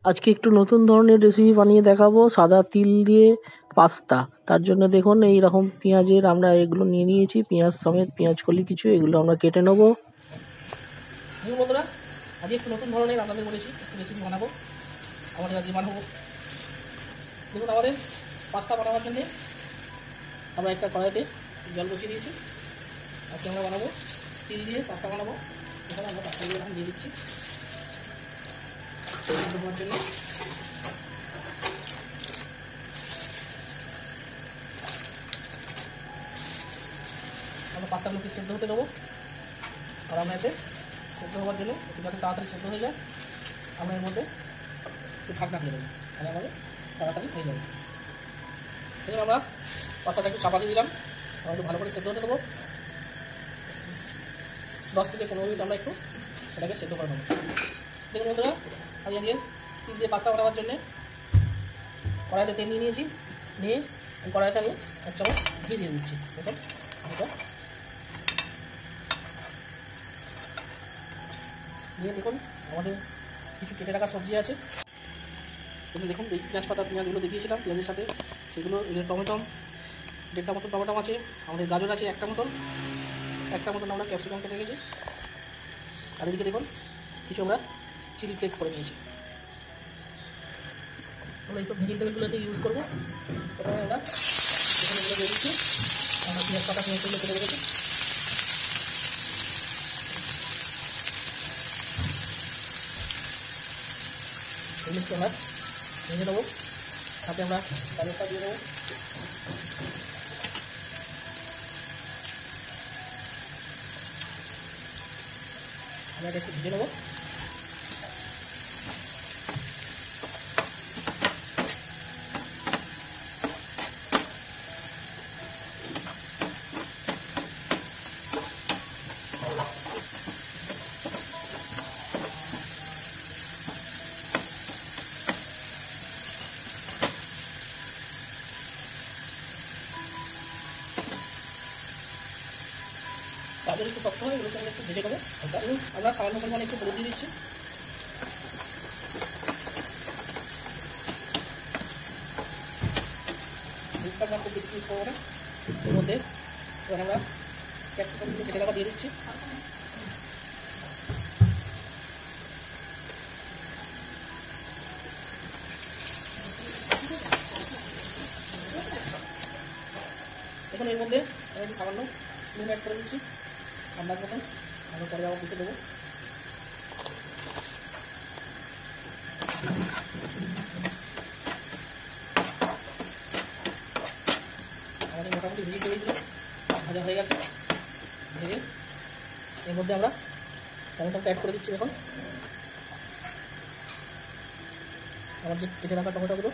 আজকে একটু নতুন ধরনের রেসিপি বানিয়ে দেখাবো, সাদা তিল দিয়ে পাস্তা। তার জন্য দেখুন এই রকম পেঁয়াজের আমরা এগুলো নিয়ে নিয়েছি, পেঁয়াজ সমেত পেঁয়াজ কলি কিছু, এগুলো আমরা কেটে নেবো। দেখুন বন্ধুরা, আজকে একটু নতুন ধরনের আপনাদের বলেছি একটু রেসিপি বানাবো। আমাদের আজকে বানাবো, দেখুন আমাদের পাস্তা বানাবার জন্যে আমরা একটা কড়াইতে জল বসিয়ে দিয়েছি। আজকে আমরা বানাবো তিল দিয়ে পাস্তা বানাবো। এখানে আমরা পাস্তাগুলো এখন দিয়ে দিচ্ছি দেওয়ার জন্য। আমরা পাস্তাগুলোকে সেদ্ধ হতে দেবো, আর আমরা এতে সেদ্ধ হওয়ার জন্য একটু যাতে তাড়াতাড়ি সেদ্ধ হয়ে যায় আমরা এর মধ্যে একটু ঢাকনা দিয়ে দেবো, তাহলে আমাদের তাড়াতাড়ি হয়ে যাবে। দেখুন আমরা পাস্তাটা একটু চাপা দিয়ে দিলাম, আমরা একটু ভালো করে সেদ্ধ হতে দেবো। 10 থেকে 15 মিনিট আমরা একটু সেটাকে সেদ্ধ করে নেবো। দেখুন বন্ধুরা, আমি আজকে তিল দিয়ে পাস্তা বানাবার জন্যে কড়াইতে তেল নিয়ে নিয়েছি, নিয়ে এই কড়াইতে আমি 1 চামচ ঘি দিয়ে দিচ্ছি। দেখুন এটা দিয়ে দেখুন আমাদের কিছু কেটে রাখা সবজি আছে। দেখুন এই পেঁয়াজ পাতা পেঁয়াজগুলো দেখিয়েছিলাম পেঁয়াজের সাথে, সেগুলো টমেটো 1.5টা মতো টমেটো আছে, আমাদের গাজর আছে একটা মতন আমরা ক্যাপসিকাম কেটে রেখেছি। আর এদিকে দেখুন কিছু আমরা চিলি ফ্লেক্স করে নিয়েছি। আমরা এইসব ভেজিটেবলগুলোতে ইউজ করবো। প্রথমে আমরা এখানে এগুলো দিয়ে দিচ্ছি, আমরা পেঁয়াজ পাতা পেঁয়াজগুলো কেটে রেখেছি। এগুলো একটু আমরা ভেজে নেবো, সাথে আমরা গাজরটা দিয়ে দেবো। আমরা এটা একটু ভেজে নেবো। গাজর একটু শক্ত হয়, এগুলোকে আমরা একটু ভেজে নেবো। আমরা সামান্য পরিমাণে একটু হলুদ দিয়ে দিচ্ছি। হলুদটা আমরা খুব বেশি ইউজ করবো না। এর মধ্যে এবার আমরা ক্যাপসিকামগুলো কেটে রাখা দিয়ে দিচ্ছি। এখন এর মধ্যে আমি একটু সামান্য নুন অ্যাড করে দিচ্ছি আন্দাজ মতন, আমরা পরে আবার দিতে দেবো। আমাদের মোটামুটি ভেজিটেবলগুলো ভাজা হয়ে গেছে। ভেজে এর মধ্যে আমরা টমেটোটা অ্যাড করে দিচ্ছি। এখন আমার যে কেটে রাখা টমেটোগুলো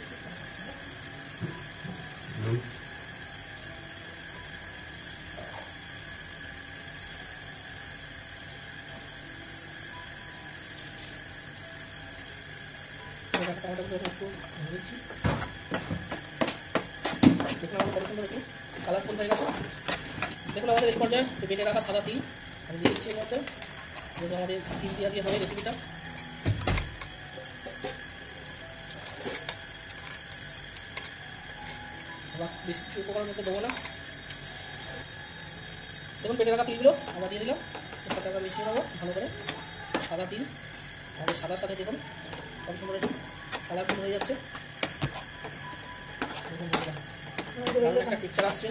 টমেটোগুলো একটু ভেজে দিচ্ছি। দেখুন আমাদের কত সুন্দর একটু কালারফুল হয়ে গেছে। দেখুন আমাদের এই পর্যায়ে বেটে রাখা সাদা তিল আমি দিয়ে দিচ্ছি এর মধ্যে, যেহেতু আমাদের তিল দিয়ে দিয়ে হবে রেসিপিটা। বেশি কিছু উপকরণ মধ্যে দেবো না। দেখুন বেটে রাখা তিলগুলো আমরা দিয়ে দিলাম, এর সাথে আমরা মিশিয়ে নেবো ভালো করে। সাদা তিল আমাদের সাদার সাথে দেখুন কত সুন্দর একটু কালারফুল হয়ে যাচ্ছে। একটা টেক্সচার আসছে,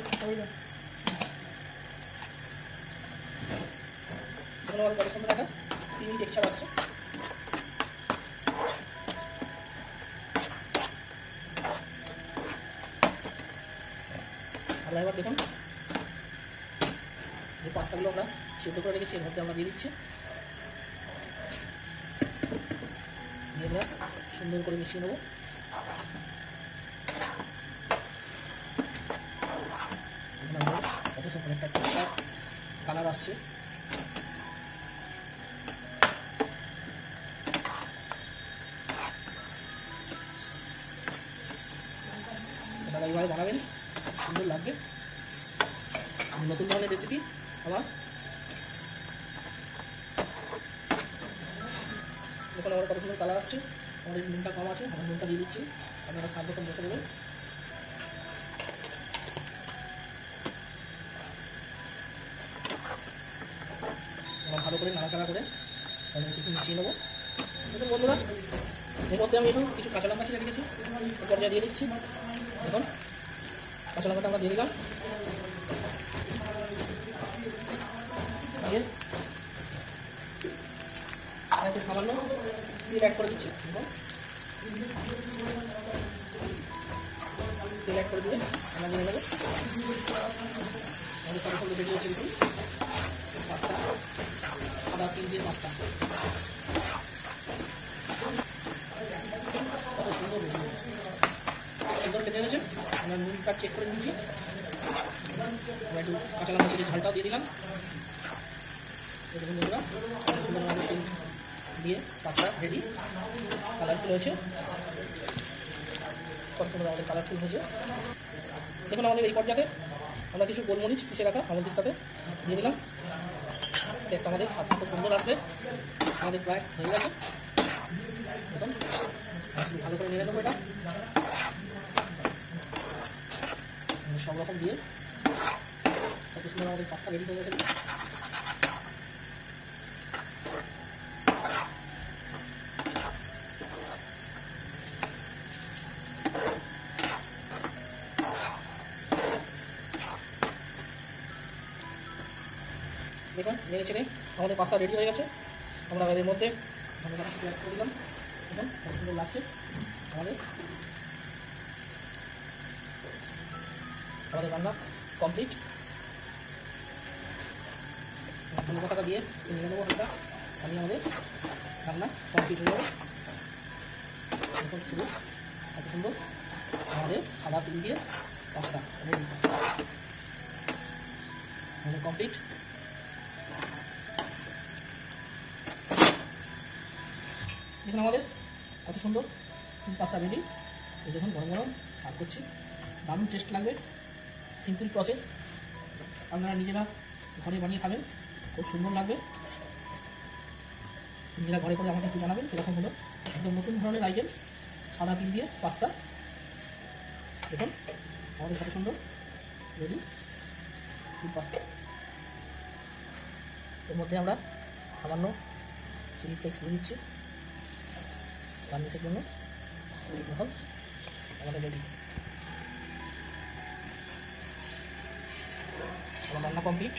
আমাদের কত সুন্দর একটা ক্রিমি টেক্সচার আসছে। আমরা এবার দেখুন যে পাস্তাগুলো আমরা সেদ্ধ করে রেখেছি এর মধ্যে আমরা দিয়ে দিচ্ছি, দিয়ে আমরা সুন্দর করে মিশিয়ে নেবো। কত সুন্দর একটা টেক্সচার কালার আসছে। আপনারা এইভাবে বানাবেন, সুন্দর লাগবে। নতুন ধরনের রেসিপি আমার দেখুন আমার কত সুন্দর কালার আসছে। আমাদের নুনটা কম আছে, আমরা নুনটা দিয়ে দিচ্ছি, আপনারা স্বাদ মতন দেখে দেবেন। আমরা ভালো করে নাড়াচাড়া করে একটু মিশিয়ে নেবো। দেখুন বন্ধুরা, এর মধ্যে আমি একটু কিছু কাঁচা লঙ্কা ছিঁড়ে রেখেছি, পর্যায়ে দিয়ে দিচ্ছি। দেখুন কাঁচা লঙ্কাটা আমরা দিয়ে দিলাম, দিয়ে একটু সামান্য তেল অ্যাড করে দিচ্ছি। দেখুন তেল অ্যাড করে দিয়ে আমরা নিয়ে নেবো। আমাদের সব রেডি হচ্ছে। দেখুন পাস্তা, সাদা তিল দিয়ে পাস্তা, সুন্দর খেতে হয়েছে। আমরা নুনটা চেক করে নিয়েছি, আমরা একটু কাঁচা লঙ্কা দিয়ে ঝালটাও দিয়ে দিলাম। দেখুন বন্ধুরা, সুন্দর আমাদের তেল দিয়ে পাস্তা রেডি, কালারফুল হয়েছে, কত সুন্দর আমাদের কালারফুল হয়েছে। দেখুন আমাদের এই পর্যায়ে আমরা কিছু গোলমরিচ পিষে রাখা আমলকির সাথে দিয়ে দিলাম, দেখতে আমাদের স্বাদটা খুব সুন্দর আসবে। আমাদের প্রায় হয়ে গেছে। দেখুন ভালো করে নিয়ে নেবো এটা, সব রকম দিয়ে কত সুন্দর আমাদের পাস্তা রেডি হয়ে গেছে। দেখুন নেড়ে ছেড়ে আমাদের পাস্তা রেডি হয়ে গেছে। আমরা এর মধ্যে ধন্যবাদ অ্যাড করে দিলাম। দেখুন কত সুন্দর লাগছে আমাদের রান্না কমপ্লিট। ধন্যবাদটা দিয়ে নিয়ে নেবো হালকা, আমি আমাদের রান্না কমপ্লিট হয়ে যাবে। দেখুন শুধু কত সুন্দর আমাদের সাদা তিল দিয়ে পাস্তা রেডি, আমাদের কমপ্লিট। দেখুন আমাদের কত সুন্দর পাস্তা রেডি। এই দেখুন গরম গরম সার্ভ করছি, দারুণ টেস্ট লাগবে। সিম্পল প্রসেস, আপনারা নিজেরা ঘরে বানিয়ে খাবেন, খুব সুন্দর লাগবে। নিজেরা ঘরে করে আমাকে একটু জানাবেন কীরকম হলো। একদম নতুন ধরনের আইটেম, সাদা তিল দিয়ে পাস্তা। দেখুন আমাদের কত সুন্দর রেডি তিল পাস্তা। এর মধ্যে আমরা সামান্য চিলি ফ্লেক্স দিয়ে দিচ্ছি গার্নিশের জন্য। দেখুন আমাদের রেডি, আমার রান্না কমপ্লিট।